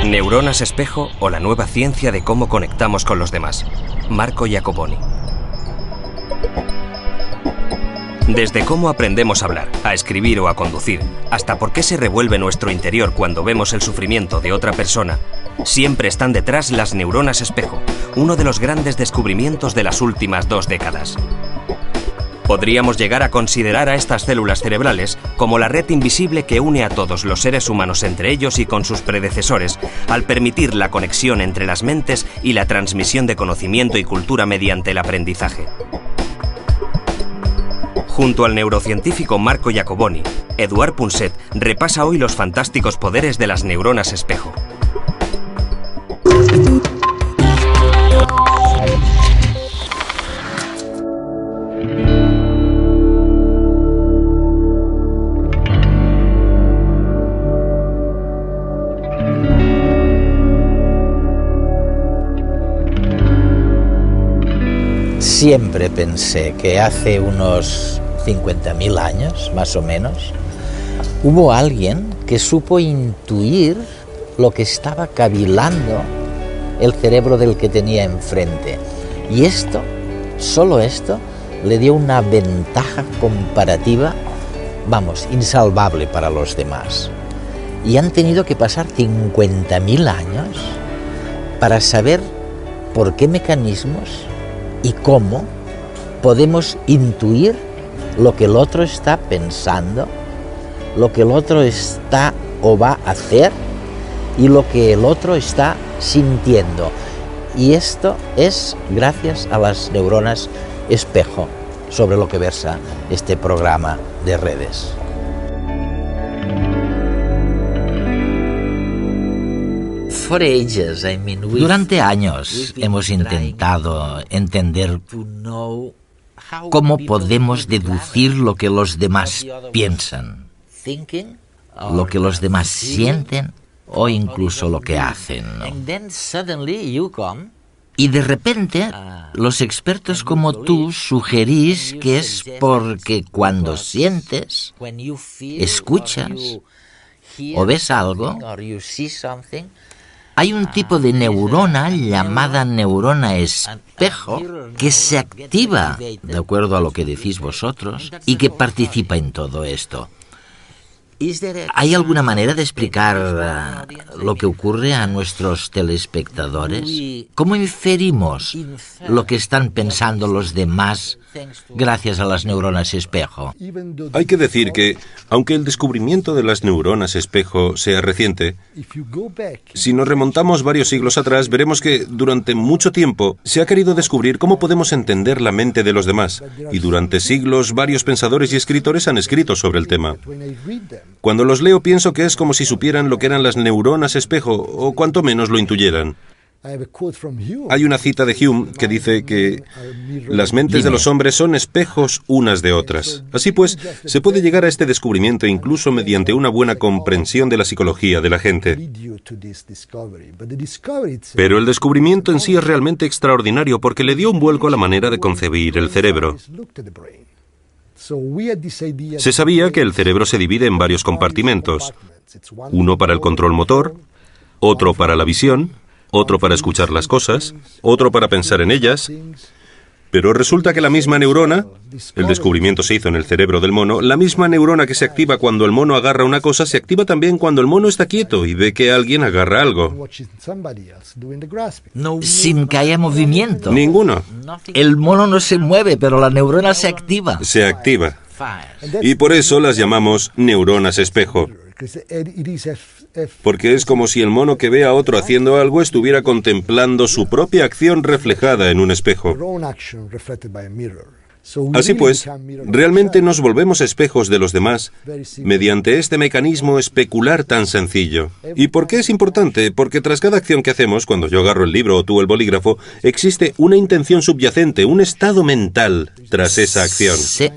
Neuronas espejo o la nueva ciencia de cómo conectamos con los demás. Marco Iacoboni. Desde cómo aprendemos a hablar, a escribir o a conducir, hasta por qué se revuelve nuestro interior cuando vemos el sufrimiento de otra persona, siempre están detrás las neuronas espejo, uno de los grandes descubrimientos de las últimas 2 décadas. Podríamos llegar a considerar a estas células cerebrales como la red invisible que une a todos los seres humanos entre ellos y con sus predecesores, al permitir la conexión entre las mentes y la transmisión de conocimiento y cultura mediante el aprendizaje. Junto al neurocientífico Marco Iacoboni, Eduard Punset repasa hoy los fantásticos poderes de las neuronas espejo. Siempre pensé que hace unos 50.000 años, más o menos, hubo alguien que supo intuir lo que estaba cavilando el cerebro del que tenía enfrente. Y esto, solo esto, le dio una ventaja comparativa, vamos, insalvable para los demás. Y han tenido que pasar 50.000 años para saber por qué mecanismos y cómo podemos intuir lo que el otro está pensando, lo que el otro está o va a hacer y lo que el otro está sintiendo. Y esto es gracias a las neuronas espejo, sobre lo que versa este programa de redes. Durante años hemos intentado entender cómo podemos deducir lo que los demás piensan, lo que los demás sienten o incluso lo que hacen. Y de repente, los expertos como tú sugerís que es porque cuando sientes, escuchas o ves algo, hay un tipo de neurona llamada neurona espejo que se activa, de acuerdo a lo que decís vosotros, y que participa en todo esto. ¿Hay alguna manera de explicar lo que ocurre a nuestros telespectadores? ¿Cómo inferimos lo que están pensando los demás gracias a las neuronas espejo? Hay que decir que, aunque el descubrimiento de las neuronas espejo sea reciente, si nos remontamos varios siglos atrás, veremos que durante mucho tiempo se ha querido descubrir cómo podemos entender la mente de los demás, y durante siglos varios pensadores y escritores han escrito sobre el tema. Cuando los leo pienso que es como si supieran lo que eran las neuronas espejo, o cuanto menos lo intuyeran. Hay una cita de Hume que dice que las mentes de los hombres son espejos unas de otras. Así pues, se puede llegar a este descubrimiento incluso mediante una buena comprensión de la psicología de la gente. Pero el descubrimiento en sí es realmente extraordinario porque le dio un vuelco a la manera de concebir el cerebro. Se sabía que el cerebro se divide en varios compartimentos. Uno para el control motor, otro para la visión, otro para escuchar las cosas, otro para pensar en ellas. Pero resulta que la misma neurona, el descubrimiento se hizo en el cerebro del mono, la misma neurona que se activa cuando el mono agarra una cosa, se activa también cuando el mono está quieto y ve que alguien agarra algo. Sin que haya movimiento. Ninguno. El mono no se mueve, pero la neurona se activa. Se activa. Y por eso las llamamos neuronas espejo. Porque es como si el mono que ve a otro haciendo algo estuviera contemplando su propia acción reflejada en un espejo. Así pues, realmente nos volvemos espejos de los demás mediante este mecanismo especular tan sencillo. ¿Y por qué es importante? Porque tras cada acción que hacemos, cuando yo agarro el libro o tú el bolígrafo, existe una intención subyacente, un estado mental tras esa acción. Sí.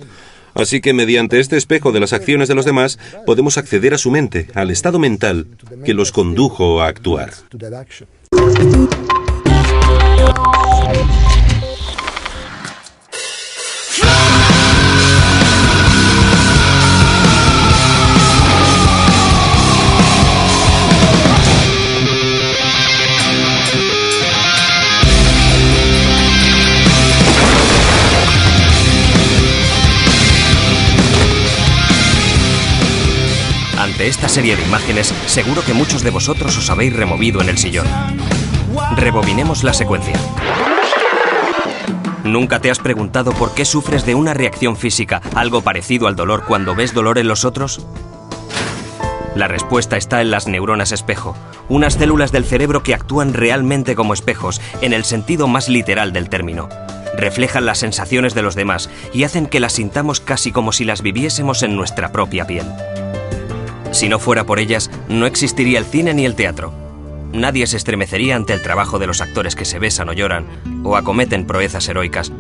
Así que mediante este espejo de las acciones de los demás, podemos acceder a su mente, al estado mental que los condujo a actuar. Ante esta serie de imágenes, seguro que muchos de vosotros os habéis removido en el sillón. Rebobinemos la secuencia. ¿Nunca te has preguntado por qué sufres de una reacción física, algo parecido al dolor, cuando ves dolor en los otros? La respuesta está en las neuronas espejo, unas células del cerebro que actúan realmente como espejos, en el sentido más literal del término. Reflejan las sensaciones de los demás y hacen que las sintamos casi como si las viviésemos en nuestra propia piel. Si no fuera por ellas, no existiría el cine ni el teatro. Nadie se estremecería ante el trabajo de los actores que se besan o lloran, o acometen proezas heroicas.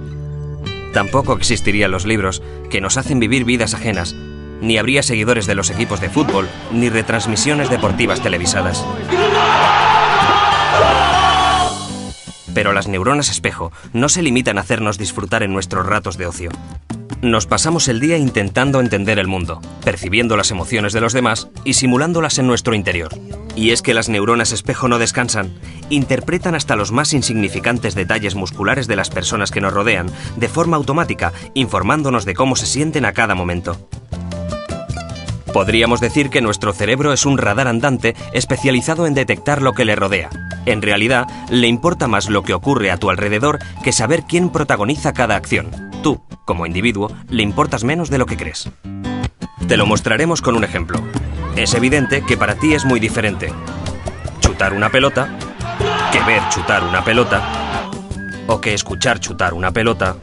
Tampoco existirían los libros, que nos hacen vivir vidas ajenas, ni habría seguidores de los equipos de fútbol, ni retransmisiones deportivas televisadas. Pero las neuronas espejo no se limitan a hacernos disfrutar en nuestros ratos de ocio. Nos pasamos el día intentando entender el mundo, percibiendo las emociones de los demás y simulándolas en nuestro interior. Y es que las neuronas espejo no descansan, interpretan hasta los más insignificantes detalles musculares de las personas que nos rodean, de forma automática, informándonos de cómo se sienten a cada momento. Podríamos decir que nuestro cerebro es un radar andante especializado en detectar lo que le rodea. En realidad, le importa más lo que ocurre a tu alrededor que saber quién protagoniza cada acción. Tú, como individuo, le importas menos de lo que crees. Te lo mostraremos con un ejemplo. Es evidente que para ti es muy diferente chutar una pelota que ver chutar una pelota, o que escuchar chutar una pelota,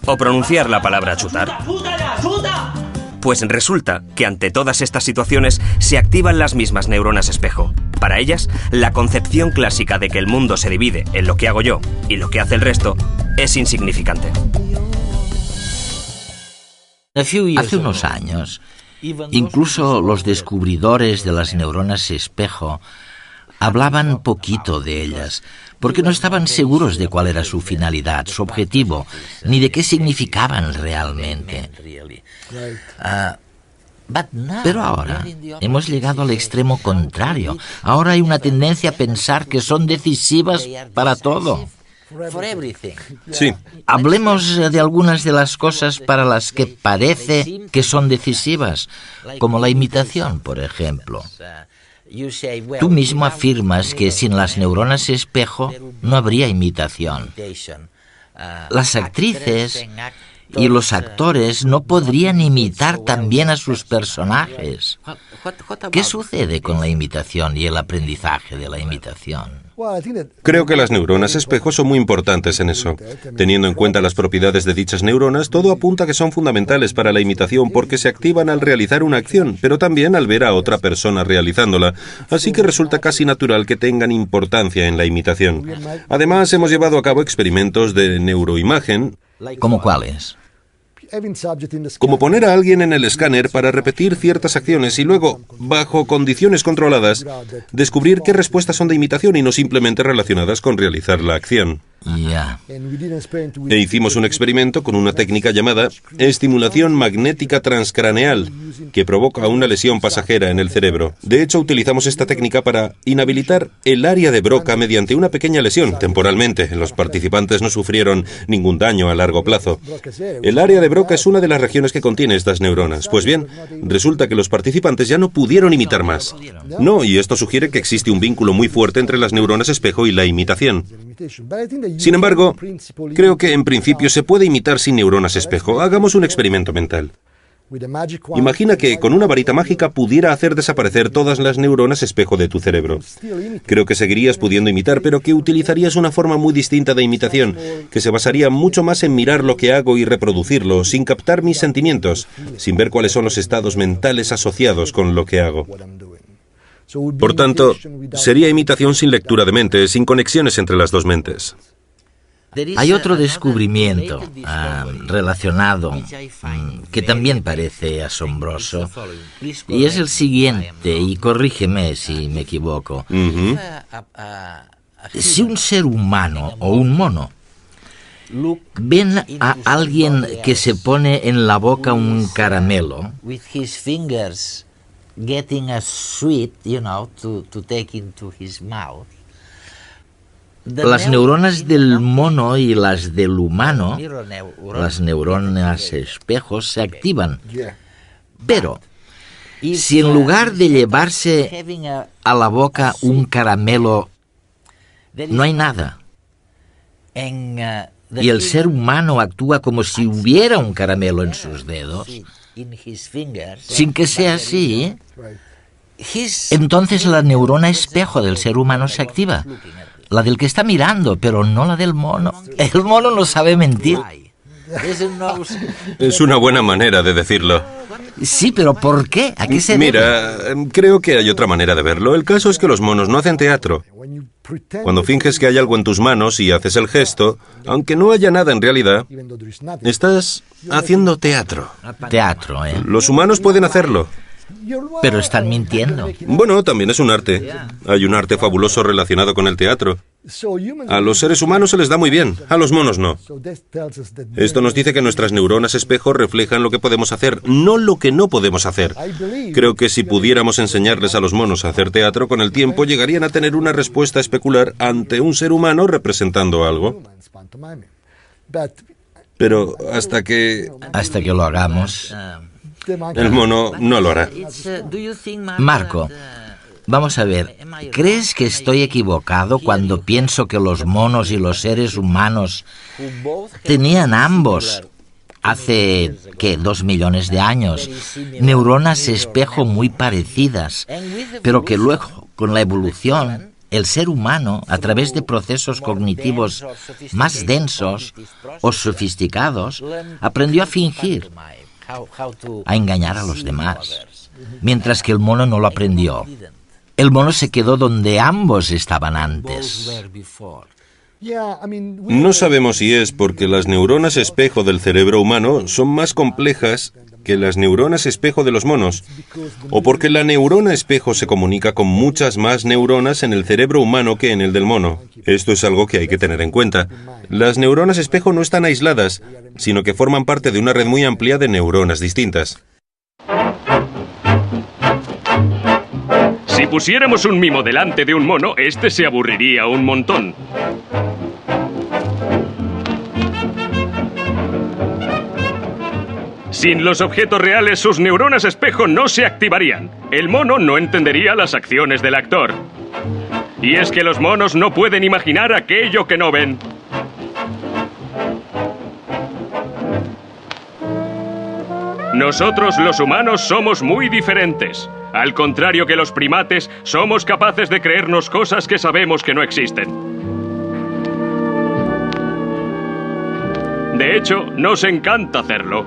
o pronunciar la palabra chutar. Pues resulta que ante todas estas situaciones se activan las mismas neuronas espejo. Para ellas, la concepción clásica de que el mundo se divide en lo que hago yo y lo que hace el resto es insignificante. Hace unos años, incluso los descubridores de las neuronas espejo hablaban poquito de ellas, porque no estaban seguros de cuál era su finalidad, su objetivo, ni de qué significaban realmente. Pero ahora hemos llegado al extremo contrario. Ahora hay una tendencia a pensar que son decisivas para todo. Sí. Hablemos de algunas de las cosas para las que parece que son decisivas, como la imitación, por ejemplo. Tú mismo afirmas que sin las neuronas espejo no habría imitación. Las actrices y los actores no podrían imitar tan bien a sus personajes. ¿Qué sucede con la imitación y el aprendizaje de la imitación? Creo que las neuronas espejo son muy importantes en eso. Teniendo en cuenta las propiedades de dichas neuronas, todo apunta a que son fundamentales para la imitación porque se activan al realizar una acción, pero también al ver a otra persona realizándola. Así que resulta casi natural que tengan importancia en la imitación. Además, hemos llevado a cabo experimentos de neuroimagen. ¿Cómo cuáles? Como poner a alguien en el escáner para repetir ciertas acciones y luego, bajo condiciones controladas, descubrir qué respuestas son de imitación y no simplemente relacionadas con realizar la acción. Ya. E hicimos un experimento con una técnica llamada estimulación magnética transcraneal, que provoca una lesión pasajera en el cerebro. De hecho, utilizamos esta técnica para inhabilitar el área de Broca mediante una pequeña lesión, temporalmente. Los participantes no sufrieron ningún daño a largo plazo. El área de Broca es una de las regiones que contiene estas neuronas. Pues bien, resulta que los participantes ya no pudieron imitar más. No, y esto sugiere que existe un vínculo muy fuerte entre las neuronas espejo y la imitación. Sin embargo, creo que en principio se puede imitar sin neuronas espejo. Hagamos un experimento mental. Imagina que con una varita mágica pudiera hacer desaparecer todas las neuronas espejo de tu cerebro. Creo que seguirías pudiendo imitar, pero que utilizarías una forma muy distinta de imitación, que se basaría mucho más en mirar lo que hago y reproducirlo, sin captar mis sentimientos, sin ver cuáles son los estados mentales asociados con lo que hago. Por tanto, sería imitación sin lectura de mente, sin conexiones entre las dos mentes. Hay otro descubrimiento relacionado que también parece asombroso, y es el siguiente, y corrígeme si me equivoco. Si un ser humano o un mono ven a alguien que se pone en la boca un caramelo, getting a sweet, to take into his mouth, las neuronas del mono y las del humano, las neuronas espejos, se activan. Pero, si en lugar de llevarse a la boca un caramelo, no hay nada, y el ser humano actúa como si hubiera un caramelo en sus dedos, sin que sea así, entonces la neurona espejo del ser humano se activa. La del que está mirando, pero no la del mono. El mono no sabe mentir. Es una buena manera de decirlo. Sí, pero ¿por qué? ¿A qué se debe? Mira, creo que hay otra manera de verlo. El caso es que los monos no hacen teatro. Cuando finges que hay algo en tus manos y haces el gesto, aunque no haya nada en realidad, estás haciendo teatro. Teatro, ¿eh? Los humanos pueden hacerlo. Pero están mintiendo. Bueno, también es un arte. Hay un arte fabuloso relacionado con el teatro. A los seres humanos se les da muy bien, a los monos no. Esto nos dice que nuestras neuronas espejo reflejan lo que podemos hacer, no lo que no podemos hacer. Creo que si pudiéramos enseñarles a los monos a hacer teatro, con el tiempo llegarían a tener una respuesta especular ante un ser humano representando algo. Pero hasta que lo hagamos, el mono no lo hará. Marco, vamos a ver, ¿crees que estoy equivocado cuando pienso que los monos y los seres humanos tenían ambos, hace, 2 millones de años, neuronas espejo muy parecidas, pero que luego, con la evolución, el ser humano, a través de procesos cognitivos más densos o sofisticados, aprendió a fingir, a engañar a los demás, mientras que el mono no lo aprendió? El mono se quedó donde ambos estaban antes. No sabemos si es porque las neuronas espejo del cerebro humano son más complejas que las neuronas espejo de los monos, o porque la neurona espejo se comunica con muchas más neuronas en el cerebro humano que en el del mono. Esto es algo que hay que tener en cuenta. Las neuronas espejo no están aisladas, sino que forman parte de una red muy amplia de neuronas distintas. Si pusiéramos un mimo delante de un mono, este se aburriría un montón. Sin los objetos reales, sus neuronas espejo no se activarían. El mono no entendería las acciones del actor. Y es que los monos no pueden imaginar aquello que no ven. Nosotros, los humanos, somos muy diferentes. Al contrario que los primates, somos capaces de creernos cosas que sabemos que no existen. De hecho, nos encanta hacerlo.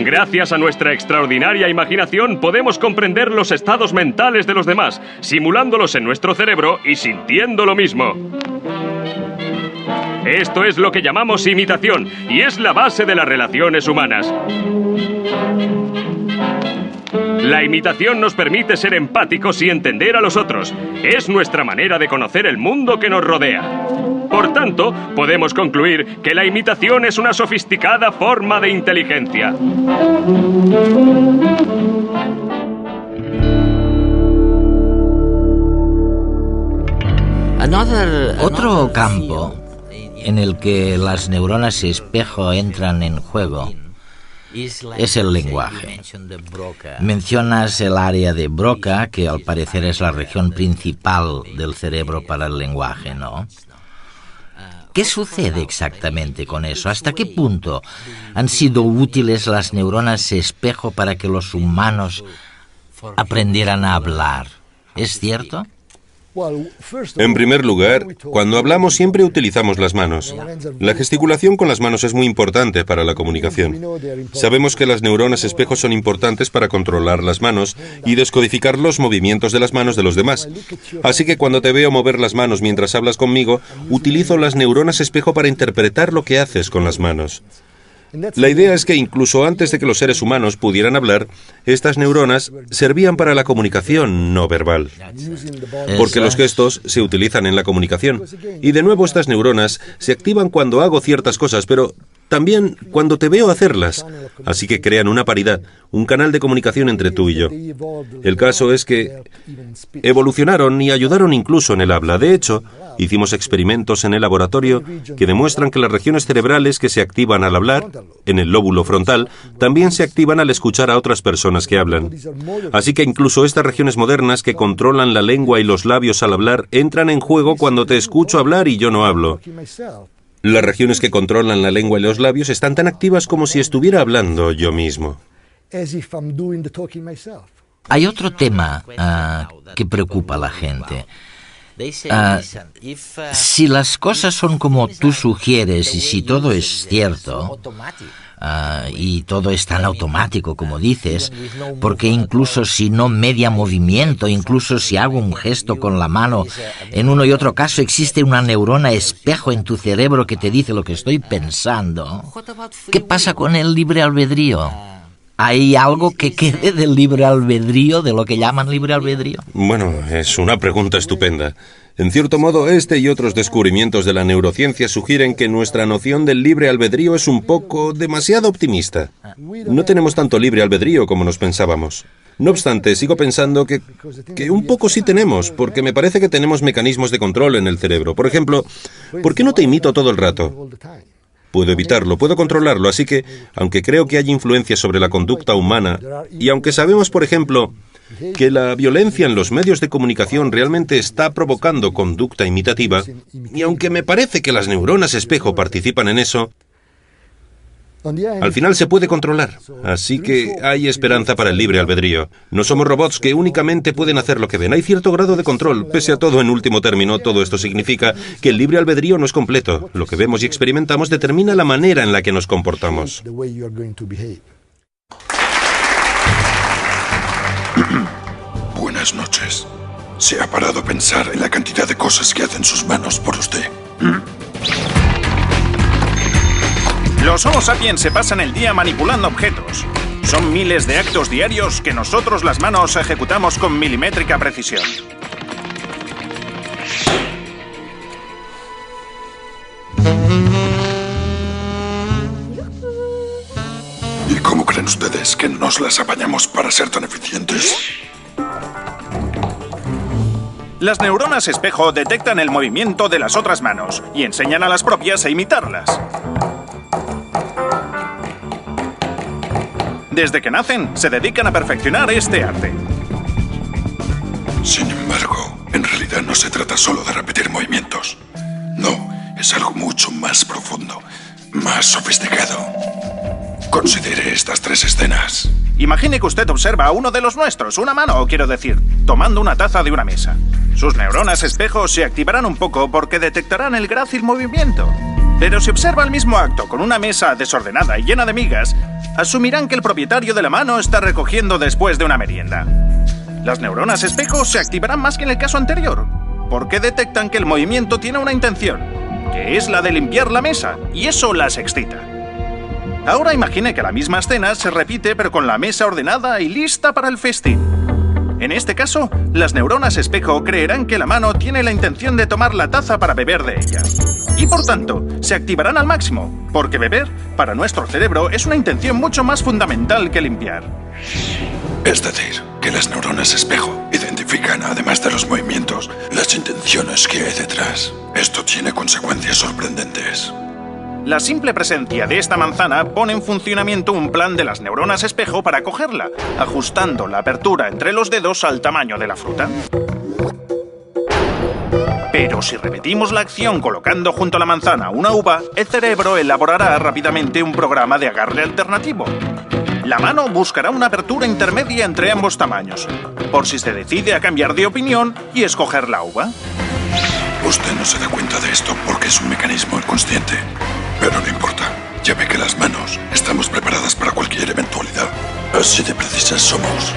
Gracias a nuestra extraordinaria imaginación podemos comprender los estados mentales de los demás, simulándolos en nuestro cerebro y sintiendo lo mismo. Esto es lo que llamamos imitación y es la base de las relaciones humanas. La imitación nos permite ser empáticos y entender a los otros. Es nuestra manera de conocer el mundo que nos rodea. Por tanto, podemos concluir que la imitación es una sofisticada forma de inteligencia. Otro campo en el que las neuronas espejo entran en juego es el lenguaje. Mencionas el área de Broca, que al parecer es la región principal del cerebro para el lenguaje, ¿no? ¿Qué sucede exactamente con eso? ¿Hasta qué punto han sido útiles las neuronas espejo para que los humanos aprendieran a hablar? ¿Es cierto? En primer lugar, cuando hablamos siempre utilizamos las manos. La gesticulación con las manos es muy importante para la comunicación. Sabemos que las neuronas espejo son importantes para controlar las manos y descodificar los movimientos de las manos de los demás. Así que cuando te veo mover las manos mientras hablas conmigo, utilizo las neuronas espejo para interpretar lo que haces con las manos. La idea es que incluso antes de que los seres humanos pudieran hablar, estas neuronas servían para la comunicación no verbal. Porque los gestos se utilizan en la comunicación. Y de nuevo estas neuronas se activan cuando hago ciertas cosas, pero también cuando te veo hacerlas. Así que crean una paridad, un canal de comunicación entre tú y yo. El caso es que evolucionaron y ayudaron incluso en el habla. De hecho, hicimos experimentos en el laboratorio que demuestran que las regiones cerebrales que se activan al hablar, en el lóbulo frontal, también se activan al escuchar a otras personas que hablan. Así que incluso estas regiones modernas que controlan la lengua y los labios al hablar entran en juego cuando te escucho hablar y yo no hablo. Las regiones que controlan la lengua y los labios están tan activas como si estuviera hablando yo mismo. Hay otro tema que preocupa a la gente. Si las cosas son como tú sugieres y si todo es cierto, y todo es tan automático como dices, porque incluso si no media movimiento, incluso si hago un gesto con la mano, en uno y otro caso existe una neurona espejo en tu cerebro que te dice lo que estoy pensando. ¿Qué pasa con el libre albedrío? ¿Hay algo que quede del libre albedrío, de lo que llaman libre albedrío? Bueno, es una pregunta estupenda. En cierto modo, este y otros descubrimientos de la neurociencia sugieren que nuestra noción del libre albedrío es un poco demasiado optimista. No tenemos tanto libre albedrío como nos pensábamos. No obstante, sigo pensando que un poco sí tenemos, porque me parece que tenemos mecanismos de control en el cerebro. Por ejemplo, ¿por qué no te imito todo el rato? Puedo evitarlo, puedo controlarlo, así que, aunque creo que hay influencia sobre la conducta humana, y aunque sabemos, por ejemplo, que la violencia en los medios de comunicación realmente está provocando conducta imitativa, y aunque me parece que las neuronas espejo participan en eso, al final se puede controlar. Así que hay esperanza para el libre albedrío. No somos robots que únicamente pueden hacer lo que ven. Hay cierto grado de control. Pese a todo, en último término, todo esto significa que el libre albedrío no es completo. Lo que vemos y experimentamos determina la manera en la que nos comportamos. Buenas noches. ¿Se ha parado a pensar en la cantidad de cosas que hacen sus manos por usted? Los Homo sapiens se pasan el día manipulando objetos. Son miles de actos diarios que nosotros las manos ejecutamos con milimétrica precisión. ¿Y cómo creen ustedes que nos las apañamos para ser tan eficientes? Las neuronas espejo detectan el movimiento de las otras manos y enseñan a las propias a imitarlas. Desde que nacen, se dedican a perfeccionar este arte. Sin embargo, en realidad no se trata solo de repetir movimientos. No, es algo mucho más profundo, más sofisticado. Considere estas tres escenas. Imagine que usted observa a uno de los nuestros, una mano, quiero decir, tomando una taza de una mesa. Sus neuronas espejo se activarán un poco porque detectarán el grácil movimiento. Pero si observa el mismo acto con una mesa desordenada y llena de migas, asumirán que el propietario de la mano está recogiendo después de una merienda. Las neuronas espejo se activarán más que en el caso anterior, porque detectan que el movimiento tiene una intención, que es la de limpiar la mesa, y eso las excita. Ahora imagine que la misma escena se repite pero con la mesa ordenada y lista para el festín. En este caso, las neuronas espejo creerán que la mano tiene la intención de tomar la taza para beber de ella. Y por tanto, se activarán al máximo, porque beber, para nuestro cerebro, es una intención mucho más fundamental que limpiar. Es decir, que las neuronas espejo identifican, además de los movimientos, las intenciones que hay detrás. Esto tiene consecuencias sorprendentes. La simple presencia de esta manzana pone en funcionamiento un plan de las neuronas espejo para cogerla, ajustando la apertura entre los dedos al tamaño de la fruta. Pero si repetimos la acción colocando junto a la manzana una uva, el cerebro elaborará rápidamente un programa de agarre alternativo. La mano buscará una apertura intermedia entre ambos tamaños, por si se decide a cambiar de opinión y escoger la uva. Usted no se da cuenta de esto porque es un mecanismo inconsciente. Pero no importa. Ya ve que las manos estamos preparadas para cualquier eventualidad. Así de precisas somos.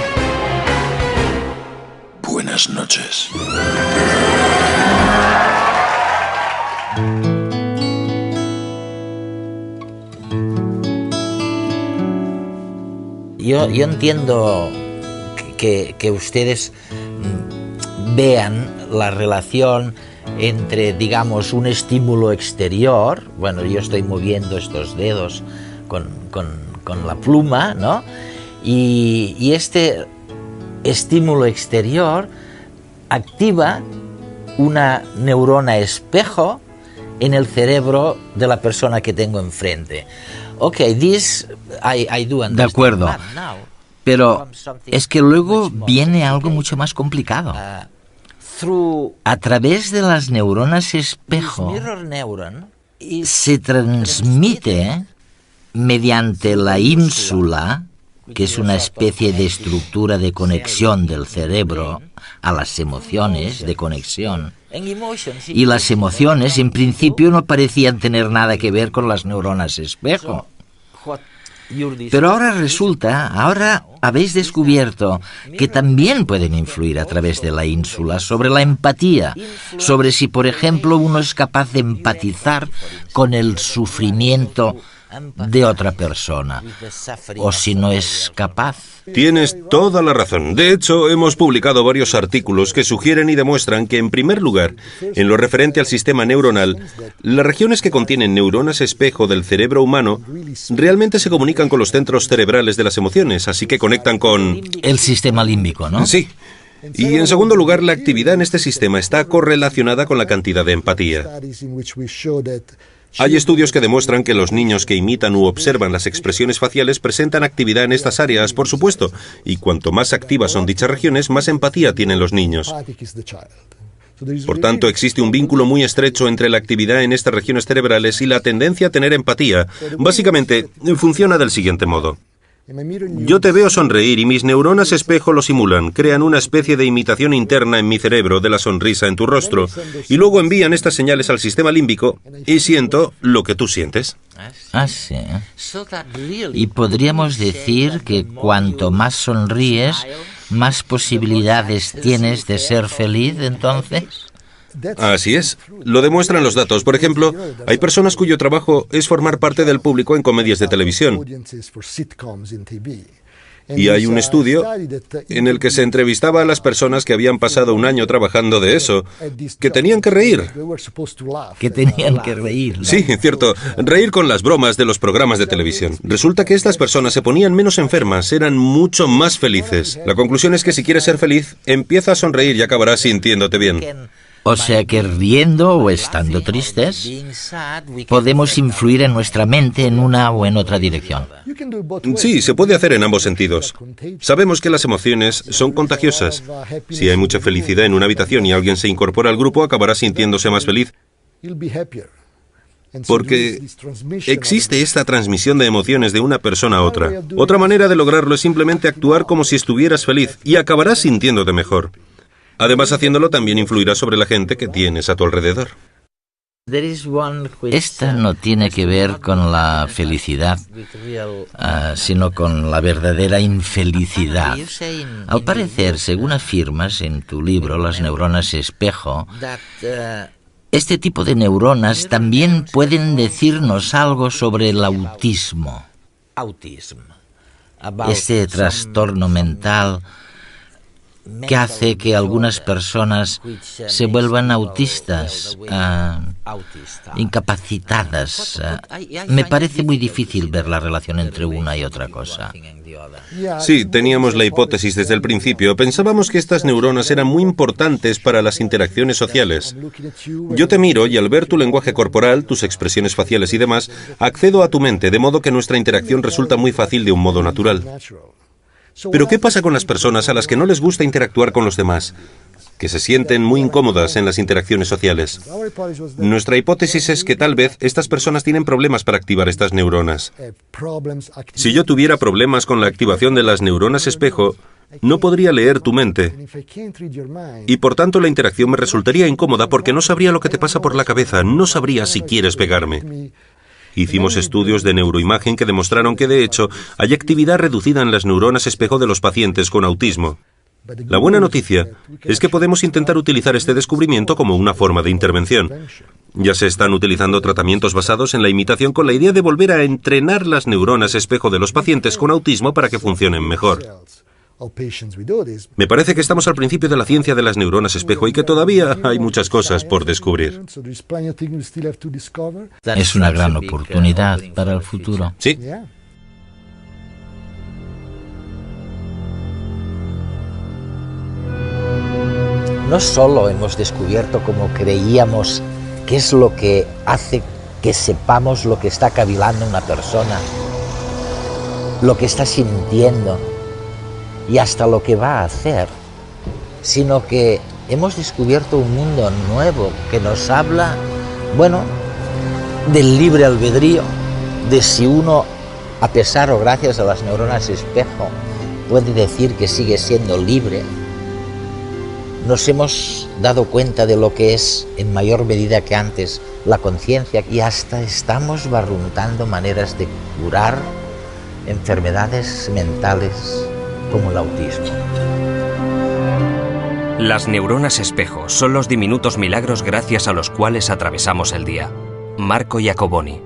Buenas noches. Yo entiendo que ustedes vean la relación entre, digamos, un estímulo exterior. Bueno, yo estoy moviendo estos dedos con la pluma, ¿no? Y este estímulo exterior activa una neurona espejo en el cerebro de la persona que tengo enfrente. Okay, I do understand. De acuerdo, pero es que luego viene algo mucho más complicado. A través de las neuronas espejo se transmite mediante la ínsula, que es una especie de estructura de conexión del cerebro a las emociones, de conexión. Y las emociones, en principio, no parecían tener nada que ver con las neuronas espejo. Pero ahora habéis descubierto que también pueden influir a través de la ínsula sobre la empatía, sobre si, por ejemplo, uno es capaz de empatizar con el sufrimiento de otra persona, o si no es capaz. Tienes toda la razón. De hecho, hemos publicado varios artículos que sugieren y demuestran que, en primer lugar, en lo referente al sistema neuronal, las regiones que contienen neuronas espejo del cerebro humano realmente se comunican con los centros cerebrales de las emociones, así que conectan con... El sistema límbico, ¿no? Sí. Y en segundo lugar, la actividad en este sistema está correlacionada con la cantidad de empatía. Hay estudios que demuestran que los niños que imitan u observan las expresiones faciales presentan actividad en estas áreas, por supuesto, y cuanto más activas son dichas regiones, más empatía tienen los niños. Por tanto, existe un vínculo muy estrecho entre la actividad en estas regiones cerebrales y la tendencia a tener empatía. Básicamente, funciona del siguiente modo. Yo te veo sonreír y mis neuronas espejo lo simulan, crean una especie de imitación interna en mi cerebro de la sonrisa en tu rostro, y luego envían estas señales al sistema límbico y siento lo que tú sientes. Ah, sí. Y podríamos decir que cuanto más sonríes, más posibilidades tienes de ser feliz, entonces. Así es. Lo demuestran los datos. Por ejemplo, hay personas cuyo trabajo es formar parte del público en comedias de televisión. Y hay un estudio en el que se entrevistaba a las personas que habían pasado un año trabajando de eso, que tenían que reír. Que tenían que reír, ¿no? Sí, cierto. Reír con las bromas de los programas de televisión. Resulta que estas personas se ponían menos enfermas, eran mucho más felices. La conclusión es que si quieres ser feliz, empieza a sonreír y acabarás sintiéndote bien. O sea que riendo o estando tristes, podemos influir en nuestra mente en una o en otra dirección. Sí, se puede hacer en ambos sentidos. Sabemos que las emociones son contagiosas. Si hay mucha felicidad en una habitación y alguien se incorpora al grupo, acabará sintiéndose más feliz. Porque existe esta transmisión de emociones de una persona a otra. Otra manera de lograrlo es simplemente actuar como si estuvieras feliz y acabarás sintiéndote mejor. Además, haciéndolo también influirá sobre la gente que tienes a tu alrededor. Esta no tiene que ver con la felicidad, sino con la verdadera infelicidad. Al parecer, según afirmas en tu libro, Las neuronas espejo, este tipo de neuronas también pueden decirnos algo sobre el autismo. Este trastorno mental que hace que algunas personas se vuelvan autistas, incapacitadas. Me parece muy difícil ver la relación entre una y otra cosa. Sí, teníamos la hipótesis desde el principio. Pensábamos que estas neuronas eran muy importantes para las interacciones sociales. Yo te miro y al ver tu lenguaje corporal, tus expresiones faciales y demás, accedo a tu mente, de modo que nuestra interacción resulta muy fácil de un modo natural. Pero ¿qué pasa con las personas a las que no les gusta interactuar con los demás? que se sienten muy incómodas en las interacciones sociales. Nuestra hipótesis es que tal vez estas personas tienen problemas para activar estas neuronas. Si yo tuviera problemas con la activación de las neuronas espejo, no podría leer tu mente. Y por tanto la interacción me resultaría incómoda porque no sabría lo que te pasa por la cabeza, no sabría si quieres pegarme. Hicimos estudios de neuroimagen que demostraron que, de hecho, hay actividad reducida en las neuronas espejo de los pacientes con autismo. La buena noticia es que podemos intentar utilizar este descubrimiento como una forma de intervención. Ya se están utilizando tratamientos basados en la imitación con la idea de volver a entrenar las neuronas espejo de los pacientes con autismo para que funcionen mejor. Me parece que estamos al principio de la ciencia de las neuronas espejo y que todavía hay muchas cosas por descubrir. Es una gran oportunidad para el futuro. Sí. No solo hemos descubierto, como creíamos, qué es lo que hace que sepamos lo que está cavilando una persona, lo que está sintiendo y hasta lo que va a hacer, sino que hemos descubierto un mundo nuevo que nos habla, bueno, del libre albedrío, de si uno, a pesar o gracias a las neuronas espejo, puede decir que sigue siendo libre. Nos hemos dado cuenta de lo que es, en mayor medida que antes, la conciencia, y hasta estamos barruntando maneras de curar enfermedades mentales como el autismo. Las neuronas espejo son los diminutos milagros gracias a los cuales atravesamos el día. Marco Iacoboni.